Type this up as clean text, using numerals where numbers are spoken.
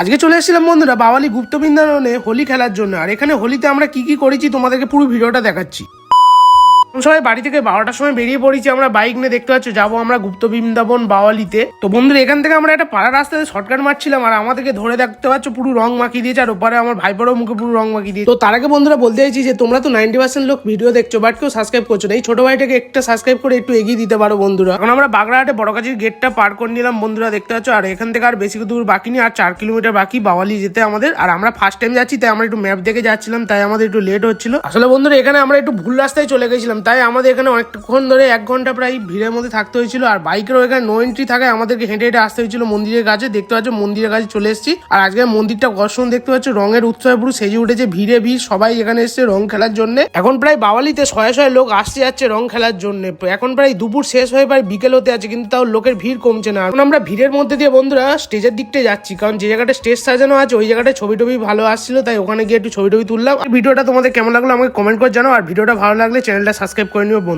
আজকে চলে এসেছিলাম বন্ধুরা বাওয়ালি গুপ্ত বৃন্দাবনে হোলি খেলার জন্য। আর এখানে হোলিতে আমরা কি কি করেছি তোমাদেরকে পুরো ভিডিওটা দেখাচ্ছি। সবাই বাড়ি থেকে 12টার সময় বেরিয়ে পড়েছি, আমরা বাইক নিয়ে, দেখতে পাচ্ছ যাবো আমরা গুপ্ত বৃন্দাবন বাওয়ালিতে। তো বন্ধুরা এখান থেকে আমরা একটা পাড়া রাস্তাতে শর্টকাট মারছিলাম, আর আমাদেরকে ধরে দেখতে পাচ্ছ পুরো রং মাখিয়ে দিয়েছে, আর ওপারে আমার ভাইপোরও মুখে পুরো রং মাখিয়ে দিয়েছে। তো তার আগে বন্ধুরা বলতে চাইছি যে তোমরা তো 90% লোক ভিডিও দেখছো বাট কেউ সাবস্ক্রাইব করছো না। এই ছোট ভাইটাকে একটা সাবস্ক্রাইব করে একটু এগিয়ে দিতে পারো বন্ধুরা। এখন আমরা বাগড়াহাটে বড়কাজির গেটটা পার করে নিলাম বন্ধুরা, দেখতে পাচ্ছ। আর এখান থেকে আর বেশি দূর বাকি নেই, আর 4 কিলোমিটার বাকি বাওয়ালি যেতে আমাদের। আর আমরা ফার্স্ট টাইম যাচ্ছি, তাই আমরা একটু ম্যাপ দেখে যাচ্ছিলাম, তাই আমাদের একটু লেট হচ্ছিল। আসলে বন্ধুরা এখানে আমরা একটু ভুল রাস্তায় চলে গেছিলাম, তাই আমাদের এখানে অনেকক্ষণ ধরে 1 ঘন্টা প্রায় ভিড়ের মধ্যে থাকতে হয়েছিল। আর বাইকেরও এখানে নো এন্ট্রি থাকায় আমাদেরকে হেঁটে হেঁটে আসতে হয়েছিল মন্দিরের কাছে। দেখতে পাচ্ছ মন্দিরের কাছে চলে এসেছি। আর আজকে মন্দিরটা দর্শন দেখতে পাচ্ছ, রঙের উৎসবে পুরো সেজে উঠেছে, ভিড়ে ভিড়, সবাই এখানে এসছে রং খেলার জন্য। এখন প্রায় বাওয়ালিতে শয়ে শয়ে লোক আসতে যাচ্ছে রং খেলার জন্য। এখন প্রায় দুপুর শেষ হয়ে প্রায় বিকেল হতে আছে, কিন্তু তাও লোকের ভিড় কমছে না। এখন আমরা ভিড়ের মধ্যে দিয়ে বন্ধুরা স্টেজের দিকটা যাচ্ছি, কারণ যে জায়গাটা স্টেজ সাজানো আছে ওই জায়গাটা ছবি টবি ভালো আসছিল, তাই ওখানে গিয়ে একটু ছবি টবি তুললাম। ভিডিওটা তোমাদের কেমন লাগলো আমাকে কমেন্ট করে জানাও, আর ভিডিওটা ভালো লাগলে চ্যানেলটা সাবস্ক্রাইব করে নিও বন্ধু।